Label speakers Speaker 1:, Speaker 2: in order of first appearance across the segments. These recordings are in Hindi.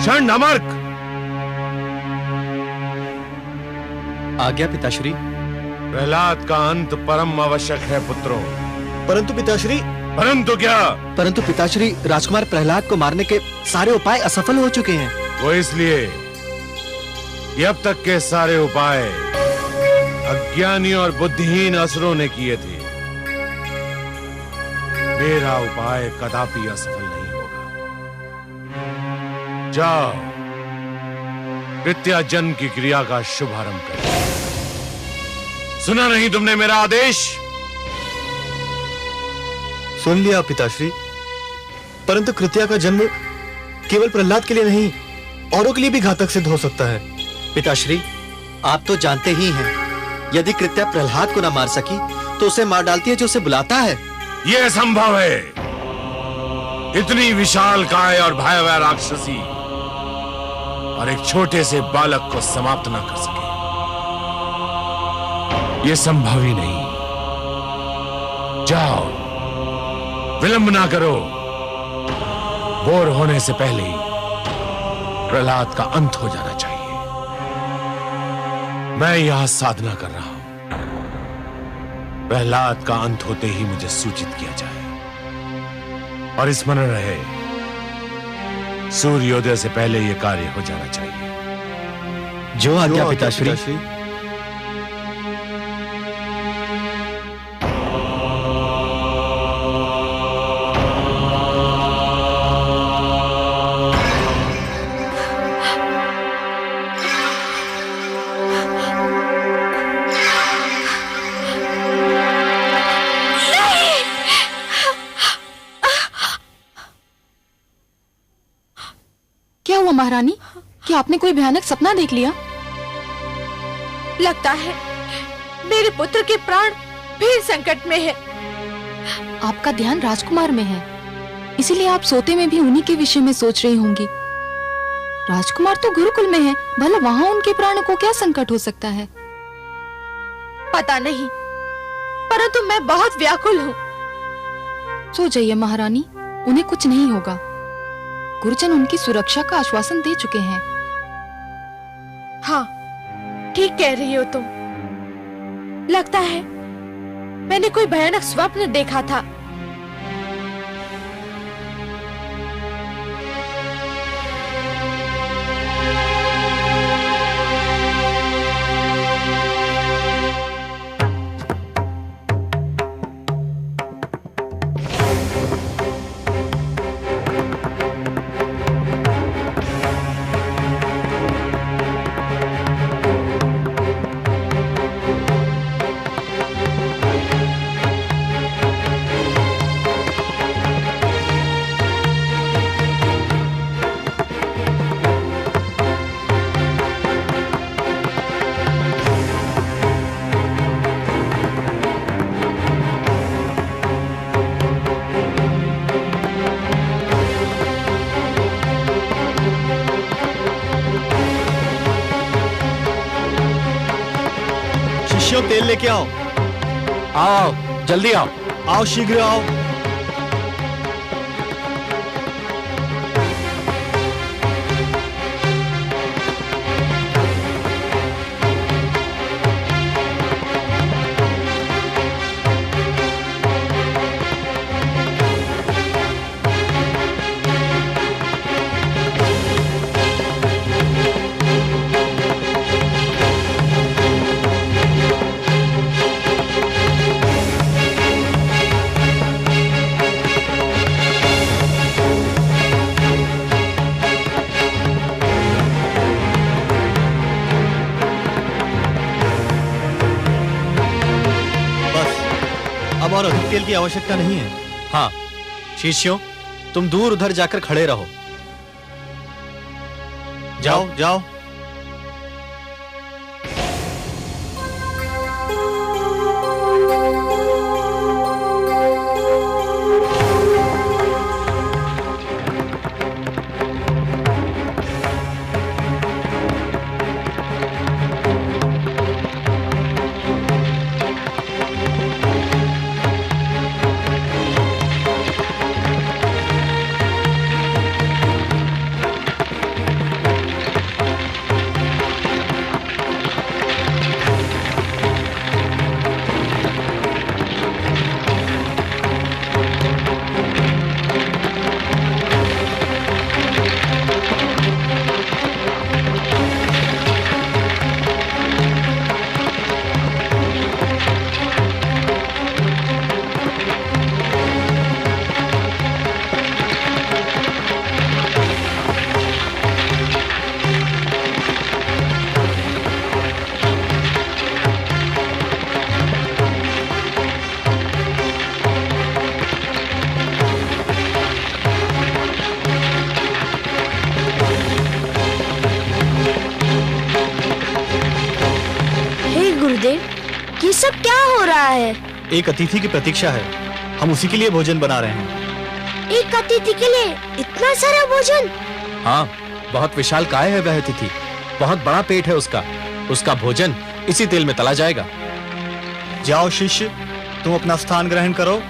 Speaker 1: चंडामर्क।
Speaker 2: आज्ञा पिताश्री।
Speaker 1: प्रहलाद का अंत परम आवश्यक है पुत्रों।
Speaker 3: परंतु पिताश्री।
Speaker 1: परंतु क्या?
Speaker 2: परंतु पिताश्री, राजकुमार प्रहलाद को मारने के सारे उपाय असफल हो चुके हैं।
Speaker 1: वो इसलिए कि अब तक के सारे उपाय अज्ञानी और बुद्धिहीन असुरों ने किए थे। मेरा उपाय कदापि असफल नहीं होगा। जाओ, कृत्याजन्म की क्रिया का शुभारंभ करो। सुना नहीं तुमने मेरा आदेश?
Speaker 3: सुन लिया पिताश्री, परंतु कृत्या का जन्म केवल प्रहलाद के लिए नहीं, औरों के लिए भी घातक सिद्ध हो सकता है।
Speaker 2: पिताश्री, आप तो जानते ही हैं, यदि कृत्या प्रहलाद को न मार सकी तो उसे मार डालती है जो उसे बुलाता है।
Speaker 1: यह संभव है। इतनी विशाल काय और भयावह राक्षसी और एक छोटे से बालक को समाप्त ना कर सके, यह संभव ही नहीं। जाओ, विलंब ना करो। बोर होने से पहले ही प्रहलाद का अंत हो जाना चाहिए। मैं यहां साधना कर रहा हूं। प्रहलाद का अंत होते ही मुझे सूचित किया जाए। और स्मरण रहे, सूर्योदय से पहले यह कार्य हो जाना चाहिए।
Speaker 2: जो आज्ञा पिताश्री।
Speaker 4: महारानी, क्या आपने कोई भयानक सपना देख लिया?
Speaker 5: लगता है मेरे पुत्र के प्राण फिर संकट में है।
Speaker 4: आपका ध्यान राजकुमार में है, इसीलिए आप सोते में भी उन्हीं के विषय में सोच रही होंगी। राजकुमार तो गुरुकुल में है, भला वहां उनके प्राणों को क्या संकट हो सकता है?
Speaker 5: पता नहीं, परंतु मैं बहुत व्याकुल हूँ।
Speaker 4: सो जाइए महारानी, उन्हें कुछ नहीं होगा। गुरुजन उनकी सुरक्षा का आश्वासन दे चुके हैं।
Speaker 5: हाँ, ठीक कह रही हो तुम। लगता है मैंने कोई भयानक स्वप्न देखा था।
Speaker 3: तेल लेके आओ।
Speaker 2: आओ, जल्दी आओ।
Speaker 3: आओ, शीघ्र आओ। और अधिक तेल की आवश्यकता नहीं है।
Speaker 2: हाँ, शिष्यों, तुम दूर उधर जाकर खड़े रहो।
Speaker 3: जाओ जाओ।
Speaker 6: है?
Speaker 3: एक अतिथि की प्रतीक्षा है, हम उसी के लिए भोजन बना रहे हैं।
Speaker 6: एक अतिथि के लिए इतना सारा भोजन?
Speaker 2: हाँ, बहुत विशाल काय है वह अतिथि, बहुत बड़ा पेट है उसका। उसका भोजन इसी तेल में तला जाएगा।
Speaker 3: जाओ शिष्य, तुम अपना स्थान ग्रहण करो।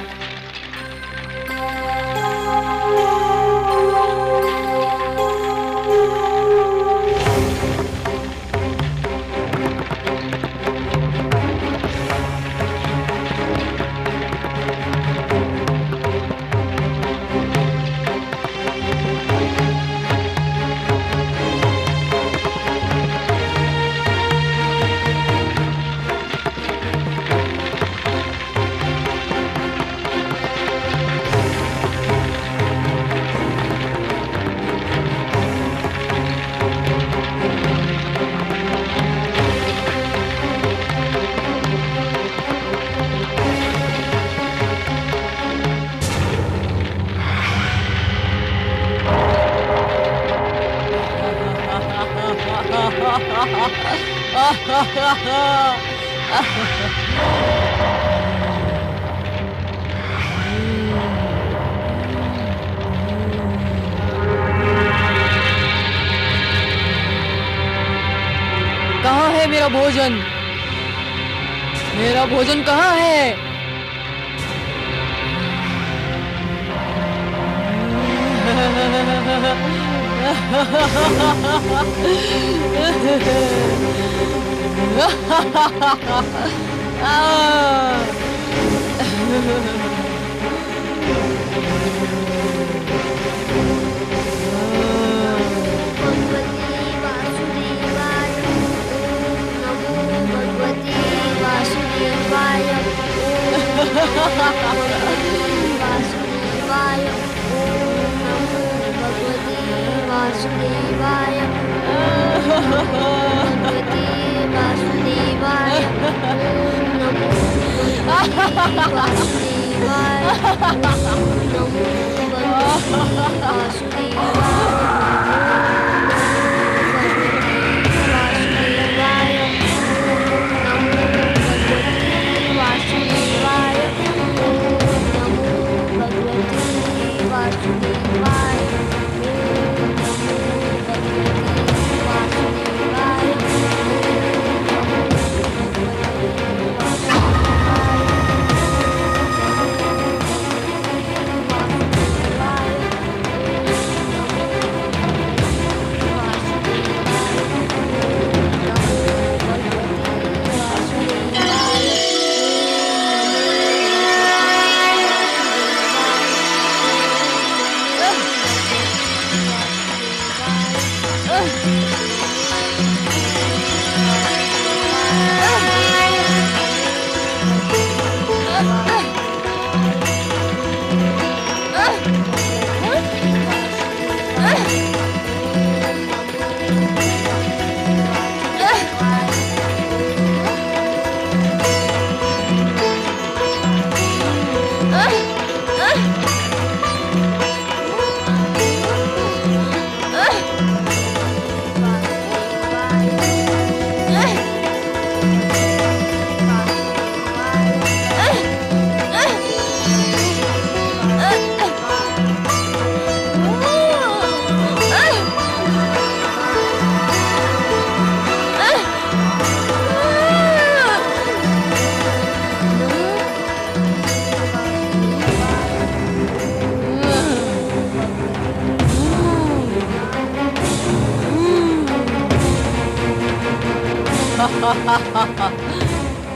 Speaker 7: कहाँ है मेरा भोजन? मेरा भोजन कहाँ है?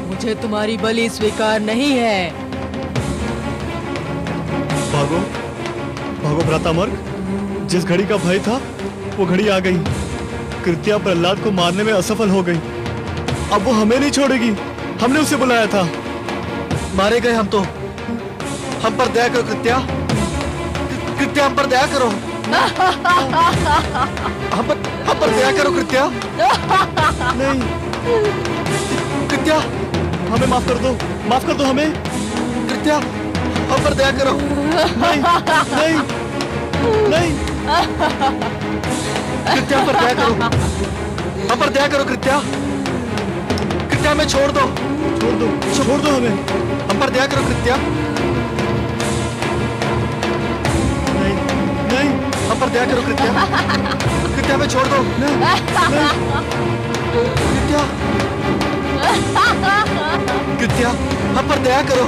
Speaker 7: मुझे तुम्हारी बलि स्वीकार नहीं है।
Speaker 3: भागो भागो भ्रातामर्ग, जिस घड़ी का भय था वो घड़ी आ गई। कृत्या प्रहलाद को मारने में असफल हो गई, अब वो हमें नहीं छोड़ेगी। हमने उसे बुलाया था।
Speaker 2: मारे गए हम तो। हम पर दया करो कृत्या, कृत्या हम पर दया करो। हम पर दया करो कृत्या।
Speaker 3: नहीं
Speaker 2: कृत्या,
Speaker 3: हमें माफ कर दो हमें।
Speaker 2: कृत्या हम पर दया करो।
Speaker 3: नहीं नहीं नहीं,
Speaker 2: कृत्या पर दया करो, हम पर दया करो कृत्या। कृत्या कृत्या हमें छोड़ दो
Speaker 3: हमें।
Speaker 2: हम पर दया करो कृत्या।
Speaker 3: नहीं
Speaker 2: हम पर दया करो कृत्या। कृत्या हमें छोड़ दो। कृत्या हम पर दया करो।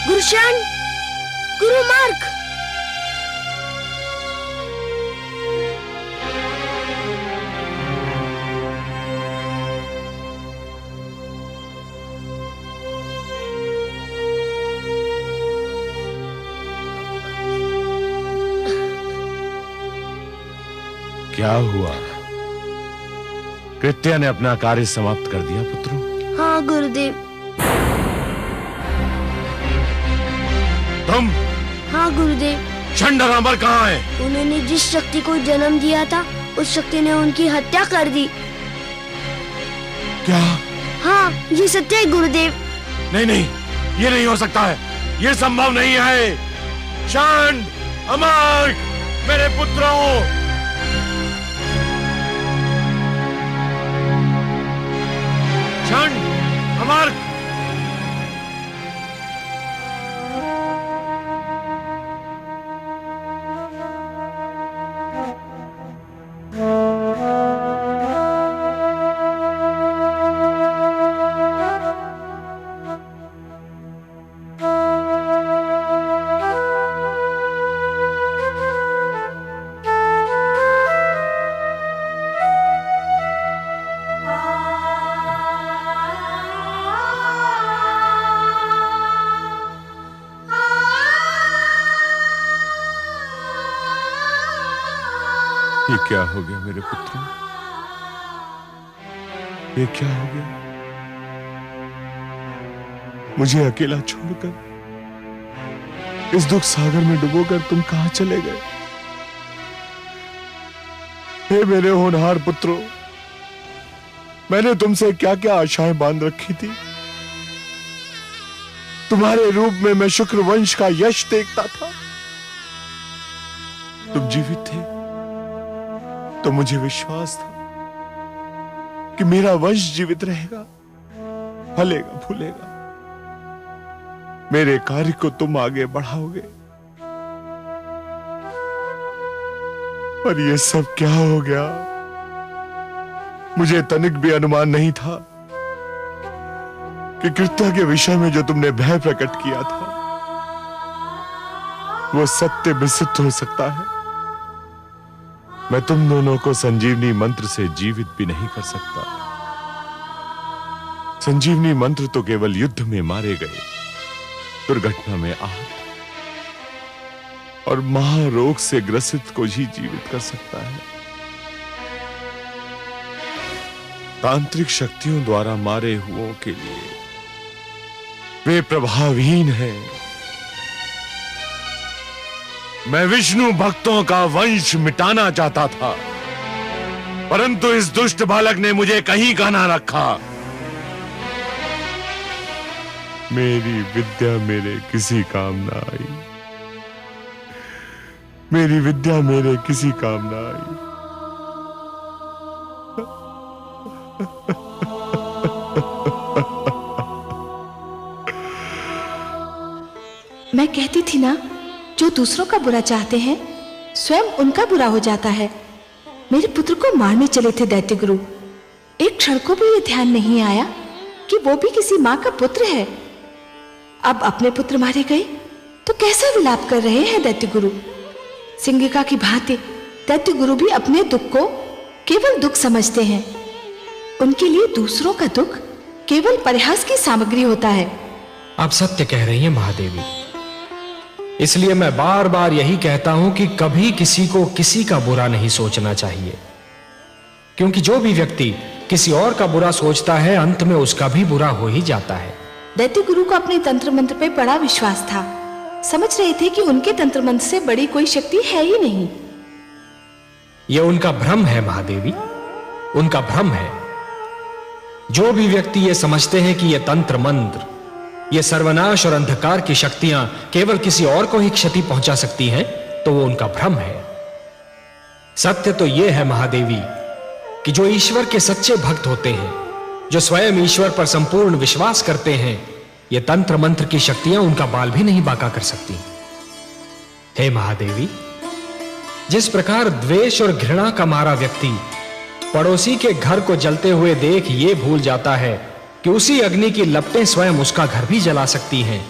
Speaker 6: गुरुशन, गुरु मार्ग।
Speaker 1: क्या हुआ? कृत्या ने अपना कार्य समाप्त कर दिया पुत्रों?
Speaker 6: हाँ गुरुदेव।
Speaker 1: तुम?
Speaker 6: हाँ गुरुदेव।
Speaker 1: चंड और अमर कहाँ है?
Speaker 6: उन्होंने जिस शक्ति को जन्म दिया था उस शक्ति ने उनकी हत्या कर दी।
Speaker 1: क्या?
Speaker 6: हाँ ये सत्य है गुरुदेव।
Speaker 1: नहीं नहीं, ये नहीं हो सकता है, ये संभव नहीं है। चंड, अमर, मेरे पुत्रों, चंड, अमर, ये क्या हो गया मेरे पुत्रों? ये क्या हो गया? मुझे अकेला छोड़कर इस दुख सागर में डुबोकर तुम कहां चले गए? हे मेरे होनहार पुत्रों, मैंने तुमसे क्या क्या आशाएं बांध रखी थी। तुम्हारे रूप में मैं शुक्र वंश का यश देखता था। तुम जीवित थे तो मुझे विश्वास था कि मेरा वंश जीवित रहेगा, फलेगा फूलेगा, मेरे कार्य को तुम आगे बढ़ाओगे। पर ये सब क्या हो गया? मुझे तनिक भी अनुमान नहीं था कि कृत्या के विषय में जो तुमने भय प्रकट किया था वो सत्य भी सिद्ध हो सकता है। मैं तुम दोनों को संजीवनी मंत्र से जीवित भी नहीं कर सकता। संजीवनी मंत्र तो केवल युद्ध में मारे गए, दुर्घटना में आहत और महारोग से ग्रसित को ही जीवित कर सकता है। तांत्रिक शक्तियों द्वारा मारे हुओं के लिए वे प्रभावहीन हैं। मैं विष्णु भक्तों का वंश मिटाना चाहता था, परंतु इस दुष्ट बालक ने मुझे कहीं का ना रखा। मेरी विद्या मेरे किसी काम ना आई, मेरी विद्या मेरे किसी काम ना आई।
Speaker 5: मैं कहती थी ना, जो दूसरों का बुरा चाहते हैं स्वयं उनका बुरा हो जाता है। मेरे पुत्र को मारने चले थे दैत्य गुरु। एक क्षण को भी ये ध्यान नहीं आया कि वो भी किसी माँ का पुत्र है। अब अपने पुत्र मारे गए तो कैसा विलाप कर रहे हैं दैत्य गुरु। सिंगिका की भांति दैत्य गुरु भी अपने दुख को केवल दुख समझते हैं। उनके लिए दूसरों का दुख केवल परिहास की सामग्री होता है।
Speaker 8: आप सत्य कह रही हैं महादेवी। इसलिए मैं बार बार यही कहता हूं कि कभी किसी को किसी का बुरा नहीं सोचना चाहिए, क्योंकि जो भी व्यक्ति किसी और का बुरा सोचता है अंत में उसका भी बुरा हो ही जाता है।
Speaker 5: दैत्य गुरु को अपने तंत्र मंत्र पे बड़ा विश्वास था। समझ रहे थे कि उनके तंत्र मंत्र से बड़ी कोई शक्ति है ही नहीं।
Speaker 8: यह उनका भ्रम है महादेवी, उनका भ्रम है। जो भी व्यक्ति ये समझते हैं कि यह तंत्र मंत्र, ये सर्वनाश और अंधकार की शक्तियां केवल किसी और को ही क्षति पहुंचा सकती हैं, तो वो उनका भ्रम है। सत्य तो यह है महादेवी कि जो ईश्वर के सच्चे भक्त होते हैं, जो स्वयं ईश्वर पर संपूर्ण विश्वास करते हैं, ये तंत्र मंत्र की शक्तियां उनका बाल भी नहीं बांका कर सकती। हे महादेवी, जिस प्रकार द्वेष और घृणा का मारा व्यक्ति पड़ोसी के घर को जलते हुए देख ये भूल जाता है कि उसी अग्नि की लपटें स्वयं उसका घर भी जला सकती हैं,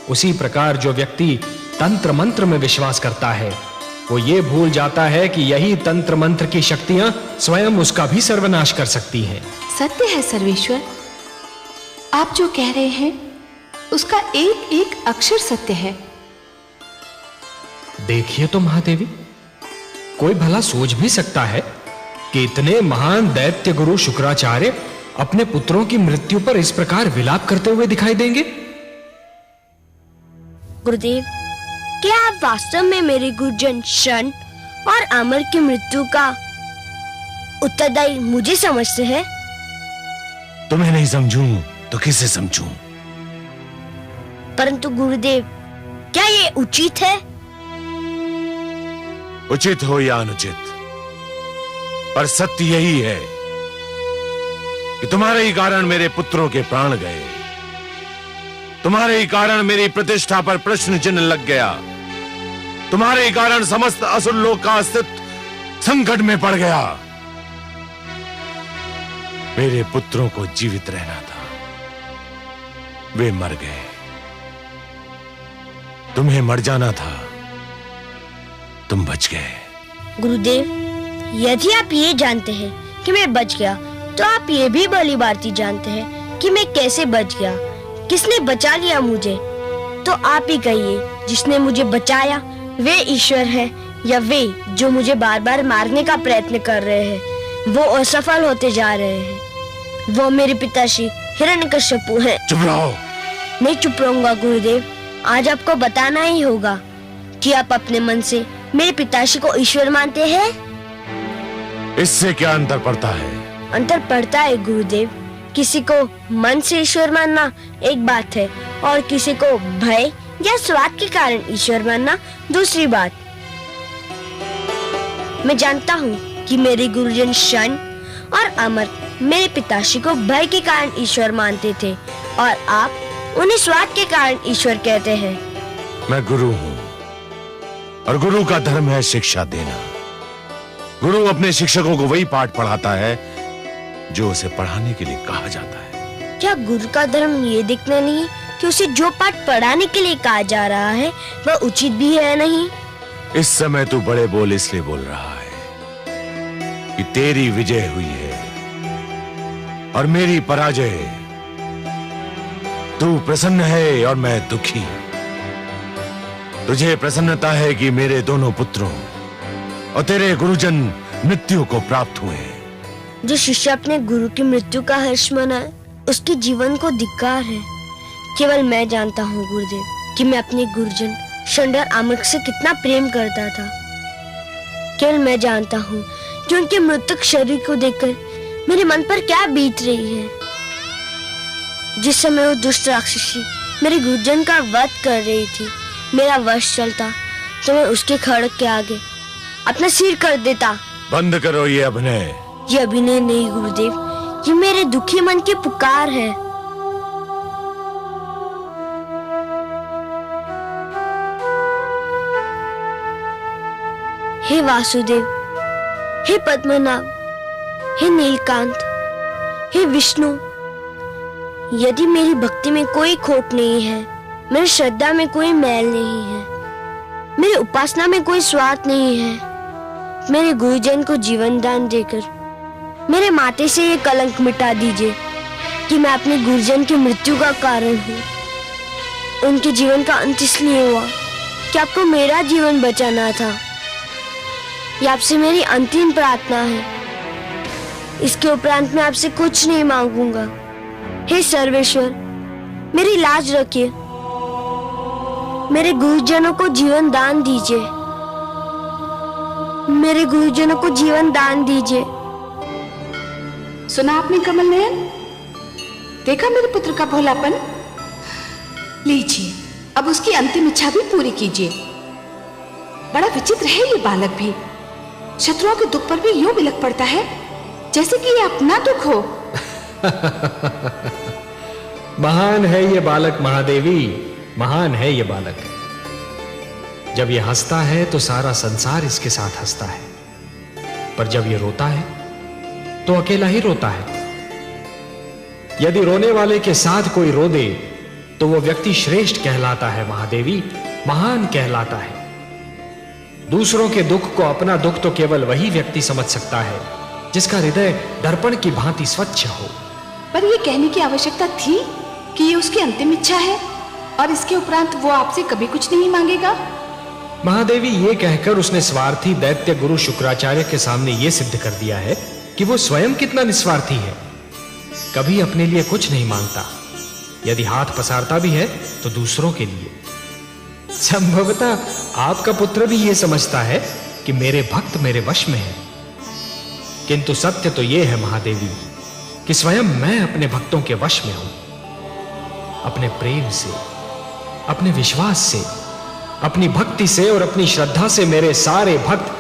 Speaker 8: उसी प्रकार जो व्यक्ति तंत्र मंत्र में विश्वास करता है वो ये भूल जाता है कि यही तंत्र मंत्र की शक्तियां स्वयं उसका भी सर्वनाश कर सकती हैं।
Speaker 5: सत्य है सर्वेश्वर, आप जो कह रहे हैं उसका एक एक अक्षर सत्य है।
Speaker 8: देखिए तो महादेवी, कोई भला सोच भी सकता है कि इतने महान दैत्य गुरु शुक्राचार्य अपने पुत्रों की मृत्यु पर इस प्रकार विलाप करते हुए दिखाई देंगे?
Speaker 6: गुरुदेव, क्या आप वास्तव में मेरे गुरुजन शन और अमर की मृत्यु का उत्तरदायी मुझे समझते हैं?
Speaker 1: तुम्हें नहीं समझूं तो किसे समझूं?
Speaker 6: परंतु गुरुदेव, क्या ये उचित है?
Speaker 1: उचित हो या अनुचित, पर सत्य यही है कि तुम्हारे ही कारण मेरे पुत्रों के प्राण गए, तुम्हारे ही कारण मेरी प्रतिष्ठा पर प्रश्न चिन्ह लग गया, तुम्हारे ही कारण समस्त असुर लोक का अस्तित्व संकट में पड़ गया। मेरे पुत्रों को जीवित रहना था, वे मर गए। तुम्हें मर जाना था, तुम बच गए।
Speaker 6: गुरुदेव, यदि आप ये जानते हैं कि मैं बच गया, तो आप ये भी भली भांति जानते हैं कि मैं कैसे बच गया, किसने बचा लिया मुझे। तो आप ही कहिए, जिसने मुझे बचाया वे ईश्वर है या वे जो मुझे बार बार मारने का प्रयत्न कर रहे हैं, वो असफल होते जा रहे हैं। वो मेरे पिताश्री हिरण्यकश्यपु हैं।
Speaker 1: चुप रहो।
Speaker 6: नहीं चुप रहूंगा गुरुदेव। आज आपको बताना ही होगा कि आप अपने मन से मेरे पिताश्री को ईश्वर मानते हैं।
Speaker 1: इससे क्या अंतर पड़ता है?
Speaker 6: अंतर पड़ता है गुरुदेव। किसी को मन से ईश्वर मानना एक बात है और किसी को भय या स्वार्थ के कारण ईश्वर मानना दूसरी बात। मैं जानता हूँ कि मेरे गुरुजन शन और अमर मेरे पिताश्री को भय के कारण ईश्वर मानते थे और आप उन्हें स्वार्थ के कारण ईश्वर कहते हैं।
Speaker 1: मैं गुरु हूँ और गुरु का धर्म है शिक्षा देना। गुरु अपने शिक्षकों को वही पाठ पढ़ाता है जो उसे पढ़ाने के लिए कहा जाता है।
Speaker 6: क्या गुरु का धर्म ये देखना नहीं कि उसे जो पाठ पढ़ाने के लिए कहा जा रहा है वह उचित भी है नहीं?
Speaker 1: इस समय तू बड़े बोल इसलिए बोल रहा है कि तेरी विजय हुई है और मेरी पराजय। तू प्रसन्न है और मैं दुखी। तुझे प्रसन्नता है कि मेरे दोनों पुत्रों और तेरे गुरुजन मृत्यु को प्राप्त हुए।
Speaker 6: जो शिष्य अपने गुरु की मृत्यु का हर्ष मनाए उसके जीवन को धिक्कार है। केवल मैं जानता हूँ गुरुदेव कि मैं अपने गुरुजन शंडर आमक से कितना प्रेम करता था। केवल मैं जानता हूँ कि उनके मृतक शरीर को देखकर मेरे मन पर क्या बीत रही है। जिस समय वो दुष्ट राक्षसी मेरे गुरुजन का वध कर रही थी, मेरा वश चलता तो मैं उसके खड़क के आगे अपना सिर कर देता।
Speaker 1: बंद करो ये अभिनय।
Speaker 6: ये अभिनय नहीं गुरुदेव, ये मेरे दुखी मन की पुकार है। हे वासुदेव, हे पद्मनाभ, हे नीलकांत, हे विष्णु, यदि मेरी भक्ति में कोई खोट नहीं है, मेरी श्रद्धा में कोई मैल नहीं है, मेरी उपासना में कोई स्वार्थ नहीं है, मेरे गुरुजन को जीवन दान देकर मेरे माथे से ये कलंक मिटा दीजिए कि मैं अपने गुरुजन की मृत्यु का कारण हूँ। उनके जीवन का अंत इसलिए हुआ कि आपको मेरा जीवन बचाना था। ये आपसे मेरी अंतिम प्रार्थना है। इसके उपरांत मैं आपसे कुछ नहीं मांगूंगा। हे सर्वेश्वर, मेरी लाज रखिए, मेरे गुरुजनों को जीवन दान दीजिए, मेरे गुरुजनों को जीवन दान दीजिए।
Speaker 5: सुना आपने कमल नयन? देखा मेरे पुत्र का भोलापन? लीजिए, अब उसकी अंतिम इच्छा भी पूरी कीजिए। बड़ा विचित्र है ये बालक भी, शत्रुओं के दुख पर भी यूं बिलख पड़ता है जैसे कि ये अपना दुख हो।
Speaker 8: महान है ये बालक महादेवी, महान है ये बालक। जब ये हंसता है तो सारा संसार इसके साथ हंसता है, पर जब ये रोता है तो अकेला ही रोता है। यदि रोने वाले के साथ कोई रो दे तो वो व्यक्ति श्रेष्ठ कहलाता है महादेवी, महान कहलाता है। दूसरों के दुख को अपना दुख तो केवल वही व्यक्ति समझ सकता है जिसका हृदय दर्पण की भांति स्वच्छ हो।
Speaker 5: पर यह कहने की आवश्यकता थी कि ये उसकी अंतिम इच्छा है और इसके उपरांत वो आपसे कभी कुछ नहीं मांगेगा।
Speaker 8: महादेवी, ये कहकर उसने स्वार्थी दैत्य गुरु शुक्राचार्य के सामने यह सिद्ध कर दिया है कि वो स्वयं कितना निस्वार्थी है, कभी अपने लिए कुछ नहीं मांगता। यदि हाथ पसारता भी है तो दूसरों के लिए। संभवतः आपका पुत्र भी यह समझता है कि मेरे भक्त मेरे वश में हैं, किंतु सत्य तो यह है महादेवी कि स्वयं मैं अपने भक्तों के वश में हूं। अपने प्रेम से, अपने विश्वास से, अपनी भक्ति से और अपनी श्रद्धा से मेरे सारे भक्त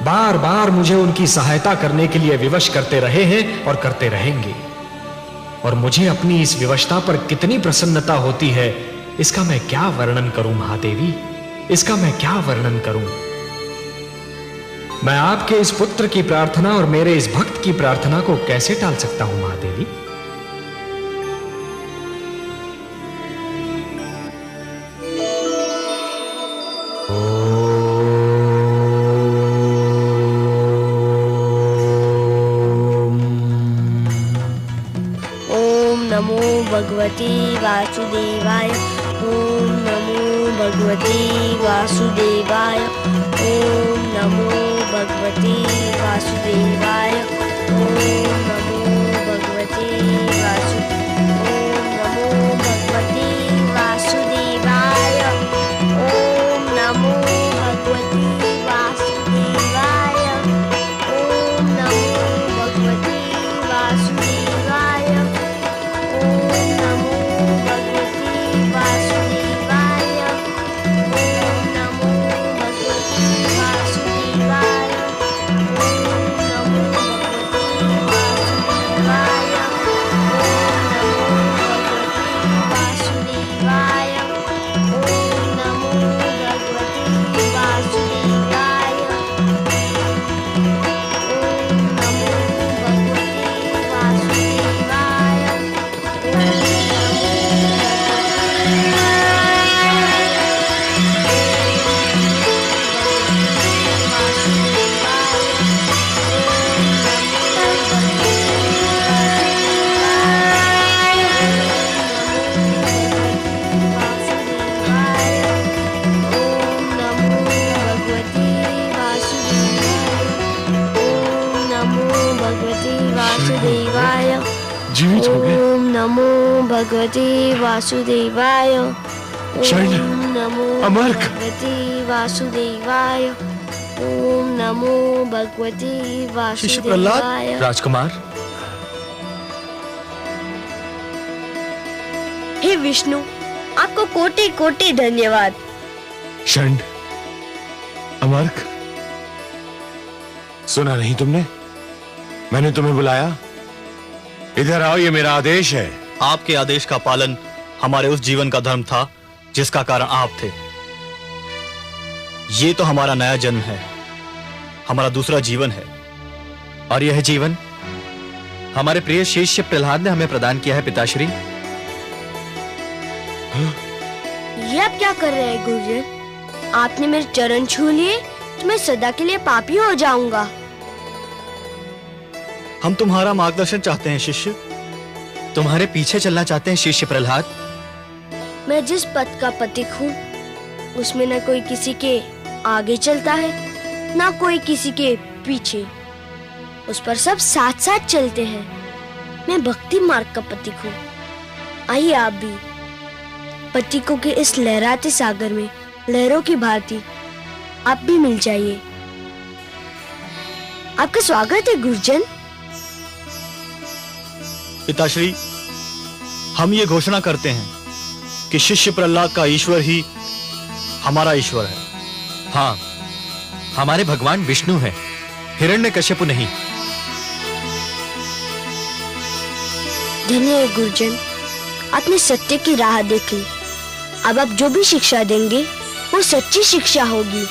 Speaker 8: बार बार मुझे उनकी सहायता करने के लिए विवश करते रहे हैं और करते रहेंगे। और मुझे अपनी इस विवशता पर कितनी प्रसन्नता होती है, इसका मैं क्या वर्णन करूं महादेवी, इसका मैं क्या वर्णन करूं। मैं आपके इस पुत्र की प्रार्थना और मेरे इस भक्त की प्रार्थना को कैसे टाल सकता हूं महादेवी।
Speaker 6: नमो भगवते वासुदेवाय। ओम नमो भगवते वासुदेवाय। ओम नमो भगवते वासुदेवाय। ओम नमो भगवते वासुदेवाय। ओम नमो भगवते वासुदेवाय। ओम नमो भगवते वासुदेवाय। ओम नमो भगवते वासुदेवाय। ओम नमो भगवते वासुदेवाय। ओम नमो
Speaker 1: जीवित हो गए।
Speaker 6: ओम नमो भगवते वासुदेवाय।
Speaker 1: शरण
Speaker 6: ओम नमो
Speaker 1: अमर्क।
Speaker 6: भगवते वासुदेवाय। ओम नमो भगवते
Speaker 3: शिशु प्रहलाद।
Speaker 6: वासुदेवाय।
Speaker 2: राजकुमार,
Speaker 6: हे विष्णु, आपको कोटि कोटि धन्यवाद।
Speaker 1: शरण अमर्क, सुना नहीं तुमने? मैंने तुम्हें बुलाया। इधर आओ, ये मेरा आदेश है।
Speaker 2: आपके आदेश का पालन हमारे उस जीवन का धर्म था जिसका कारण आप थे। ये तो हमारा नया जन्म है, हमारा दूसरा जीवन है। और यह जीवन हमारे प्रिय शिष्य प्रहलाद ने हमें प्रदान किया है पिताश्री।
Speaker 6: ये आप क्या कर रहे हैं गुरुजन? आपने मेरे चरण छू लिए तो मैं सदा के लिए पापी हो जाऊंगा।
Speaker 3: हम तुम्हारा मार्गदर्शन चाहते हैं शिष्य।
Speaker 2: तुम्हारे पीछे चलना चाहते हैं शिष्य प्रहलाद।
Speaker 6: मैं जिस पथ का पथिक हूँ उसमें न कोई किसी के आगे चलता है न कोई किसी के पीछे, उस पर सब साथ साथ चलते हैं। मैं भक्ति मार्ग का पथिक हूँ। आइए आप भी पथिकों के इस लहराते सागर में लहरों की भांति आप भी मिल जाइए। आपका स्वागत है गुरुजन।
Speaker 3: पिताश्री, हम ये घोषणा करते हैं कि शिष्य प्रहलाद का ईश्वर ही हमारा ईश्वर है।
Speaker 2: हाँ, हमारे भगवान विष्णु हैं, हिरण्यकश्यपु नहीं।
Speaker 6: धन्य है गुरुजन, आपने सत्य की राह देख ली। अब आप जो भी शिक्षा देंगे वो सच्ची शिक्षा होगी।